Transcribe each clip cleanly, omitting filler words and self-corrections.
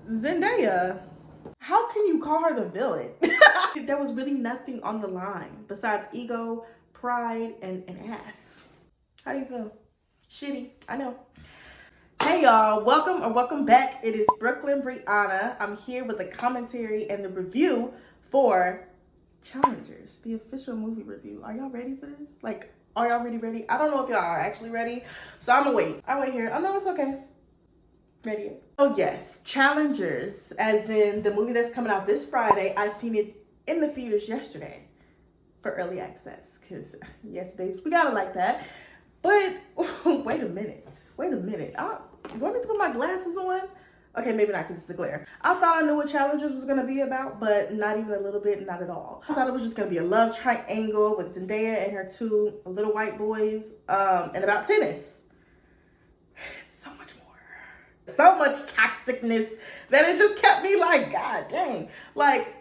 Zendaya. How can you call her the villain? There was really nothing on the line besides ego, pride, and ass. How do you feel? Shitty, I know. Hey y'all, welcome back. It is Brooklyn Brianna. I'm here with the commentary and the review for Challengers, the official movie review. Are y'all ready for this? Like, are y'all really ready? I don't know if y'all are actually ready, so I'm gonna wait. I wait here. Oh no, it's okay. Ready? Oh yes, Challengers, as in the movie that's coming out this Friday. I seen it in the theaters yesterday for early access, because yes, babes, we gotta like that. But wait a minute. Do I need to put my glasses on? Okay, maybe not, because it's a glare. I thought I knew what Challengers was gonna be about, but not even a little bit, not at all. I thought it was just gonna be a love triangle with Zendaya and her two little white boys, and about tennis. So much more. So much toxicness that it just kept me like, God dang. Like,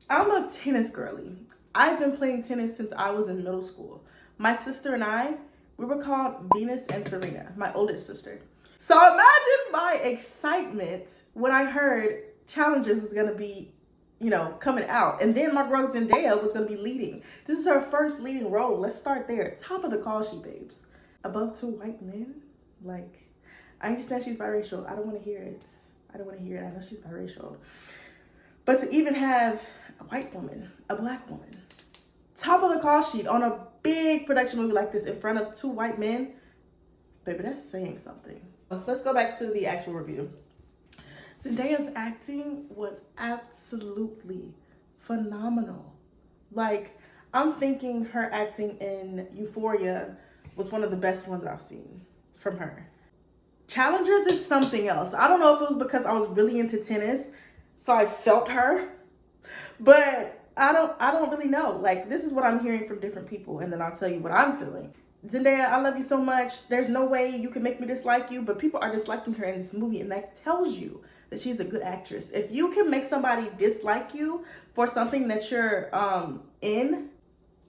I'm a tennis girly. I've been playing tennis since I was in middle school. My sister and I, we were called Venus and Serena, my oldest sister. So imagine my excitement when I heard Challengers is gonna be, coming out. And then my girl Zendaya was gonna be leading. This is her first leading role. Let's start there. Top of the call sheet, babes. Above two white men? Like, I understand she's biracial. I don't wanna hear it. I know she's biracial. But to even have a white woman, a black woman, top of the call sheet on a big production movie like this in front of two white men, baby, that's saying something. Let's go back to the actual review. Zendaya's acting was absolutely phenomenal. Like, I'm thinking her acting in Euphoria was one of the best ones I've seen from her. Challengers is something else. I don't know if it was because I was really into tennis, so I felt her, but I don't really know. Like, this is what I'm hearing from different people, and then I'll tell you what I'm feeling. Zendaya, I love you so much. There's no way you can make me dislike you, but people are disliking her in this movie, and that tells you that she's a good actress. If you can make somebody dislike you for something that you're in,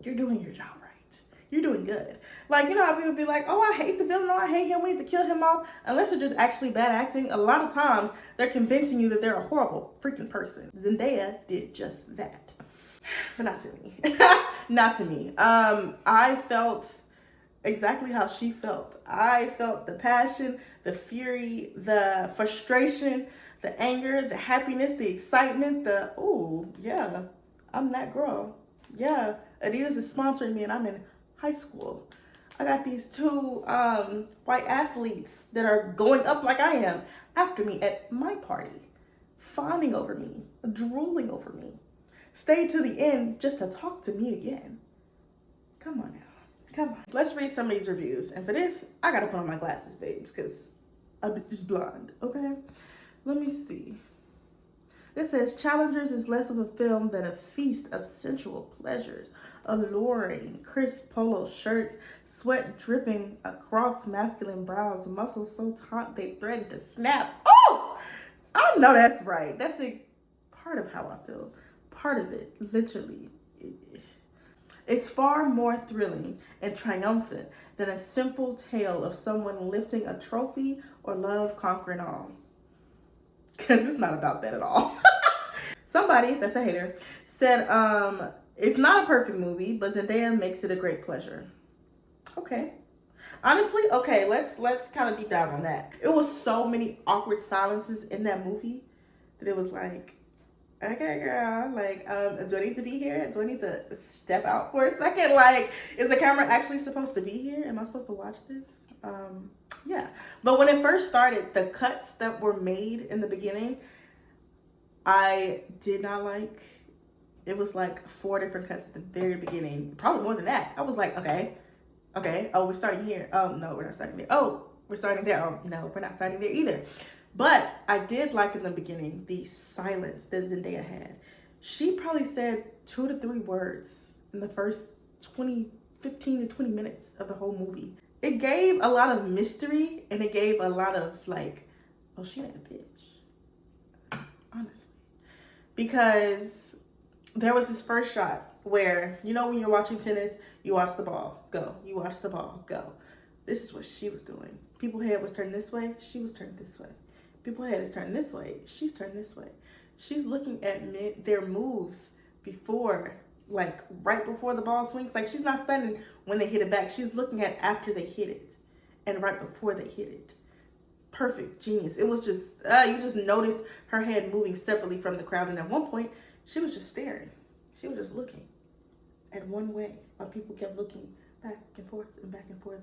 you're doing your job right. You're doing good. Like, you know how people be like, oh, I hate the villain, or I hate him, we need to kill him off. Unless they're just actually bad acting, a lot of times they're convincing you that they're a horrible freaking person. Zendaya did just that. But not to me. Not to me. I felt exactly how she felt. I felt the passion, the fury, the frustration, the anger, the happiness, the excitement, ooh, yeah, I'm that girl. Yeah, Adidas is sponsoring me and I'm in high school. I got these two white athletes that are going up like I am after me at my party, fawning over me, drooling over me. Stayed to the end just to talk to me again. Come on now. Come on. Let's read some of these reviews. And for this, I gotta put on my glasses, babes, because I'm just blonde, okay? Let me see. It says, Challengers is less of a film than a feast of sensual pleasures. Alluring, crisp polo shirts, sweat dripping across masculine brows, muscles so taut they threaten to snap. Oh! I know that's right. That's a part of how I feel. Part of it, literally. It's far more thrilling and triumphant than a simple tale of someone lifting a trophy or love conquering all. Because it's not about that at all. Somebody, that's a hater, said, it's not a perfect movie, but Zendaya makes it a great pleasure. Okay. Honestly, okay, let's kind of deep dive on that. It was so many awkward silences in that movie that it was like, okay, girl, like, do I need to be here? Do I need to step out for a second? Like, is the camera actually supposed to be here? Am I supposed to watch this? Yeah. But when it first started, the cuts that were made in the beginning, I did not like. It was like 4 different cuts at the very beginning, probably more than that. I was like, okay, oh, we're starting here. Oh, no, we're not starting there. Oh, we're starting there. Oh, no, we're not starting there either. But I did like in the beginning the silence that Zendaya had. She probably said 2 to 3 words in the first 15 to 20 minutes of the whole movie. It gave a lot of mystery, and it gave a lot of like, oh, she that bitch. Honestly. Because there was this first shot where, you know, when you're watching tennis, you watch the ball go. You watch the ball go. This is what she was doing. People's head was turned this way. She was turned this way. People's head is turned this way. She's turned this way. She's looking at their moves before, like right before the ball swings. Like she's not studying when they hit it back. She's looking at after they hit it and right before they hit it. Perfect, genius. It was just, you just noticed her head moving separately from the crowd. And at one point, she was just staring. She was just looking at one way while people kept looking back and forth and back and forth.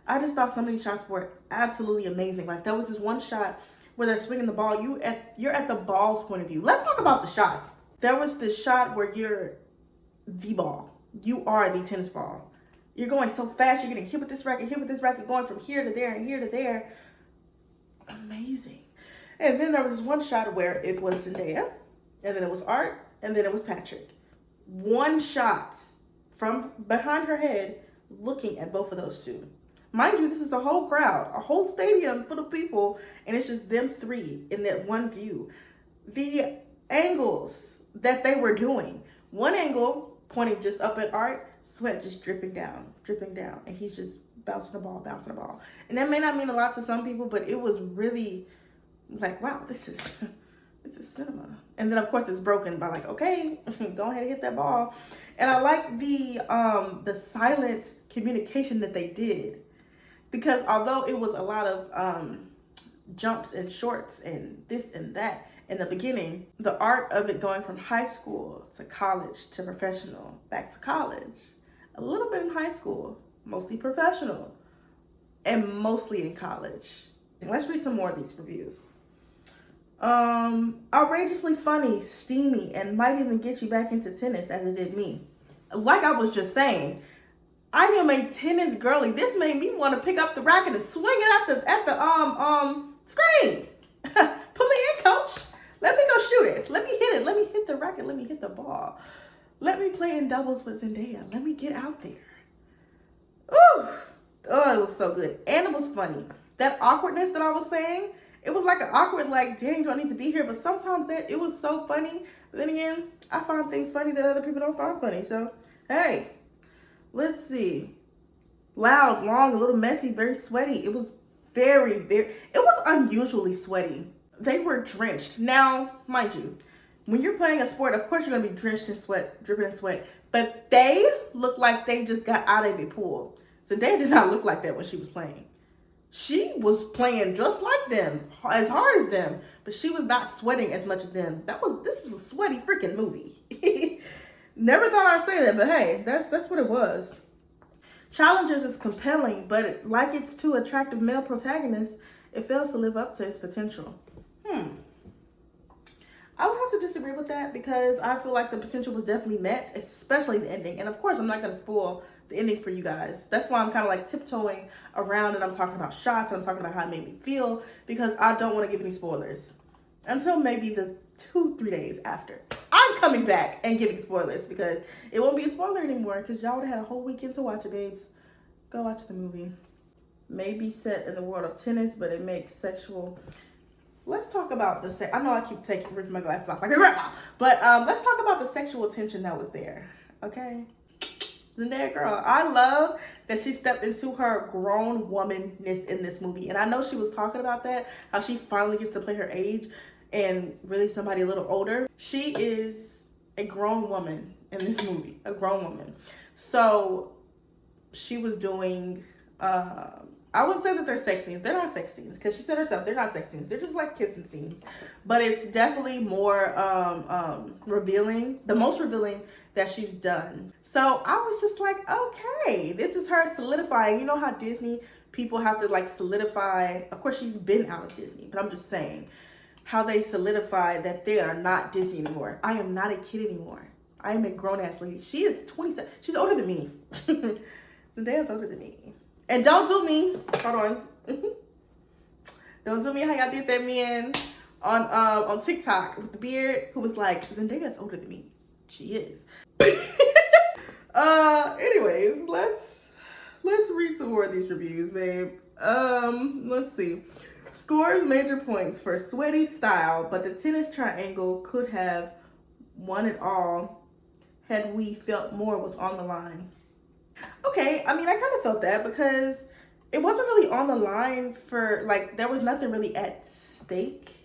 I just thought some of these shots were absolutely amazing. Like there was this one shot where they're swinging the ball. You're at the ball's point of view. Let's talk about the shots. There was this shot where you're the ball. You are the tennis ball. You're going so fast. You're getting hit with this racket, going from here to there and here to there. Amazing. And then there was this one shot where it was Zendaya, and then it was Art, and then it was Patrick. One shot from behind her head looking at both of those two. Mind you, this is a whole crowd, a whole stadium full of people, and it's just them three in that one view. The angles that they were doing, one angle pointing just up at Art, sweat just dripping down, and he's just bouncing the ball. And that may not mean a lot to some people, but it was really like, wow, this is cinema. And then of course it's broken by like, okay, go ahead and hit that ball. And I like the silent communication that they did, because although it was a lot of jumps and shorts and this and that in the beginning, the art of it going from high school to college to professional, back to college, a little bit in high school, mostly professional, and mostly in college. Let's read some more of these reviews. Outrageously funny, steamy, and might even get you back into tennis as it did me. Like I was just saying, I am a tennis girly. This made me want to pick up the racket and swing it at the screen. Put me in, coach. Let me go shoot it. Let me hit it. Let me hit the racket. Let me hit the ball. Let me play in doubles with Zendaya. Let me get out there. Ooh. Oh, it was so good. And it was funny. That awkwardness that I was saying, it was like an awkward, like, dang, do I need to be here? But sometimes it was so funny. But then again, I find things funny that other people don't find funny. So, hey, let's see. Loud, long, a little messy, very sweaty. It was it was unusually sweaty. They were drenched. Now, mind you, when you're playing a sport, of course you're going to be drenched in sweat, dripping in sweat. But they look like they just got out of a pool. Zendaya did not look like that when she was playing. She was playing just like them, as hard as them, but she was not sweating as much as them. This was a sweaty freaking movie. Never thought I'd say that, but hey, that's what it was. Challenges is compelling, but like its two attractive male protagonists, it fails to live up to its potential. I would have to disagree with that, because I feel like the potential was definitely met, especially the ending. And of course, I'm not going to spoil the ending for you guys. That's why I'm kind of like tiptoeing around and I'm talking about shots and I'm talking about how it made me feel, because I don't want to give any spoilers until maybe the 2-3 days after. I'm coming back and giving spoilers, because it won't be a spoiler anymore, because y'all would have had a whole weekend to watch it, babes. Go watch the movie. Maybe set in the world of tennis, but it makes sexual... Let's talk about the I know I keep ripping my glasses off like a grandma, but let's talk about the sexual tension that was there, okay? Zendaya girl, I love that she stepped into her grown womanness in this movie, and I know she was talking about that, how she finally gets to play her age and really somebody a little older. She is a grown woman in this movie, a grown woman. So she was doing, I wouldn't say that they're sex scenes. They're not sex scenes, because she said herself, they're not sex scenes. They're just like kissing scenes. But it's definitely more revealing, the most revealing that she's done. So I was just like, okay, this is her solidifying. You know how Disney people have to like solidify. Of course, she's been out of Disney, but I'm just saying how they solidify that they are not Disney anymore. I am not a kid anymore. I am a grown-ass lady. She is 27. She's older than me. Zendaya's older than me. And don't do me. Hold on. Don't do me how y'all did that man on TikTok with the beard, who was like, Zendaya's older than me. She is. Anyways, let's read some more of these reviews, babe. Let's see. Scores major points for sweaty style, but the tennis triangle could have won it all had we felt more was on the line. Okay, I mean, I kind of felt that, because it wasn't really on the line for, like, there was nothing really at stake,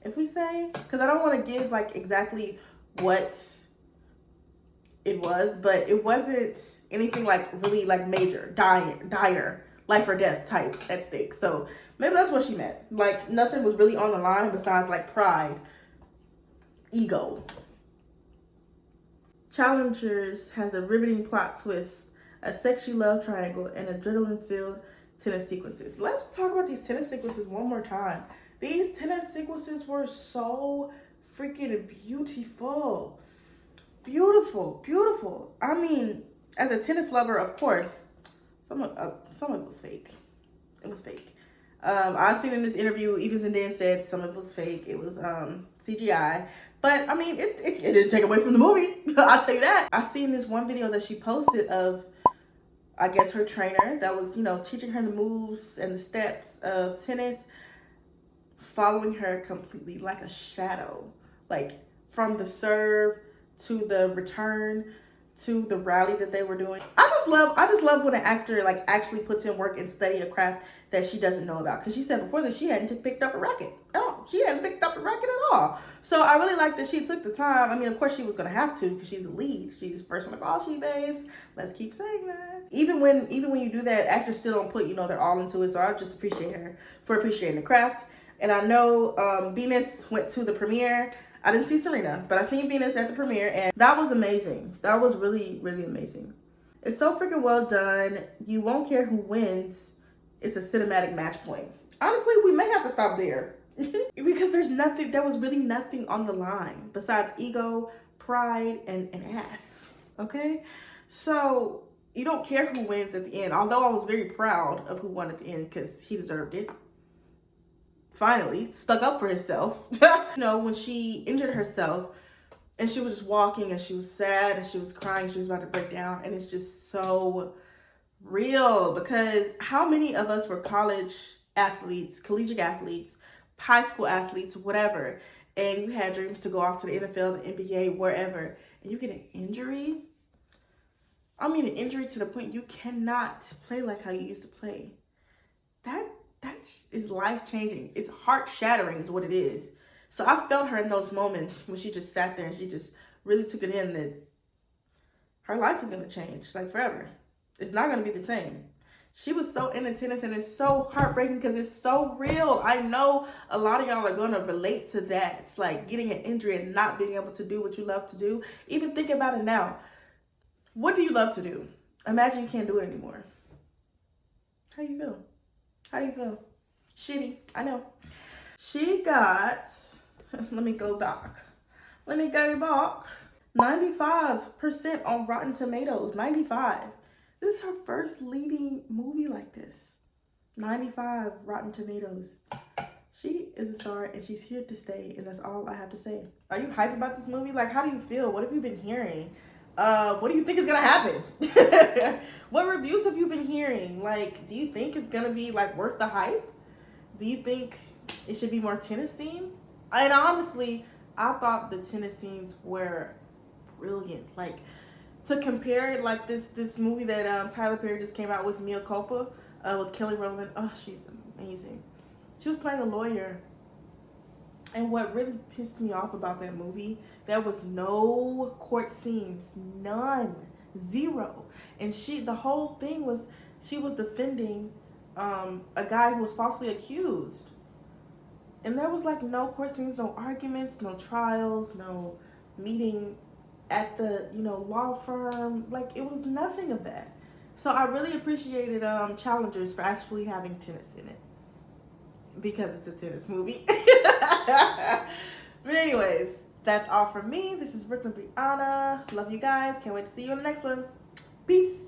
if we say, because I don't want to give like exactly what it was, but it wasn't anything like really like major, dire, life or death type at stake. So maybe that's what she meant. Like nothing was really on the line besides like pride, ego. Challengers has a riveting plot twist, a sexy love triangle, and adrenaline-filled tennis sequences. Let's talk about these tennis sequences one more time. These tennis sequences were so freaking beautiful. Beautiful, beautiful. I mean, as a tennis lover, of course, some of it was fake. It was fake. I seen in this interview, even Zendaya said some of it was fake. It was CGI. But I mean, it didn't take away from the movie. I'll tell you that. I seen this one video that she posted of, I guess, her trainer that was, you know, teaching her the moves and the steps of tennis, following her completely like a shadow, like from the serve to the return to the rally that they were doing. I just love when an actor like actually puts in work and study a craft that she doesn't know about. Because she said before that she hadn't picked up a racket at all. She hadn't picked up a racket at all. So I really like that she took the time. I mean, of course she was gonna have to because she's the lead. She's first on the call sheet, babes. Let's keep saying that. Even when you do that, actors still don't put, you know, they're all into it. So I just appreciate her for appreciating the craft. And I know Venus went to the premiere. I didn't see Serena, but I seen Venus at the premiere, and that was amazing. That was really, really amazing. It's so freaking well done. You won't care who wins. It's a cinematic match point. Honestly, we may have to stop there. Because there was really nothing on the line besides ego, pride, and ass. Okay? So, you don't care who wins at the end, although I was very proud of who won at the end because he deserved it. Finally stuck up for himself. You know, when she injured herself and she was just walking and she was sad and she was crying, she was about to break down, and it's just so real because how many of us were college athletes, collegiate athletes, high school athletes, whatever, and you had dreams to go off to the NFL, the NBA, wherever, and you get an injury? I mean, an injury to the point you cannot play like how you used to play. That is life-changing. It's heart-shattering is what it is. So I felt her in those moments when she just sat there and she just really took it in that her life is going to change, like forever. It's not going to be the same. She was so into tennis, and it's so heartbreaking because it's so real. I know a lot of y'all are going to relate to that. It's like getting an injury and not being able to do what you love to do. Even think about it now. What do you love to do? Imagine you can't do it anymore. How you feel? How do you feel? Shitty, I know. She got, let me go back. 95% on Rotten Tomatoes, 95. This is her first leading movie like this. 95 Rotten Tomatoes. She is a star and she's here to stay, and that's all I have to say. Are you hyped about this movie? Like, how do you feel? What have you been hearing? What do you think is gonna happen? What reviews have you been hearing? Like, do you think it's gonna be like worth the hype? Do you think it should be more tennis scenes? And honestly, I thought the tennis scenes were brilliant. Like, to compare it like this movie that Tyler Perry just came out with, Mia Culpa, with Kelly Rowland. Oh, she's amazing. She was playing a lawyer. And what really pissed me off about that movie, there was no court scenes, none, zero. And the whole thing was, she was defending a guy who was falsely accused. And there was like no court scenes, no arguments, no trials, no meeting at the, law firm. Like, it was nothing of that. So I really appreciated Challengers for actually having tennis in it, because it's a tennis movie. But anyways, that's all from me. This is Brooklyn Brianna. Love you guys. Can't wait to see you in the next one. Peace.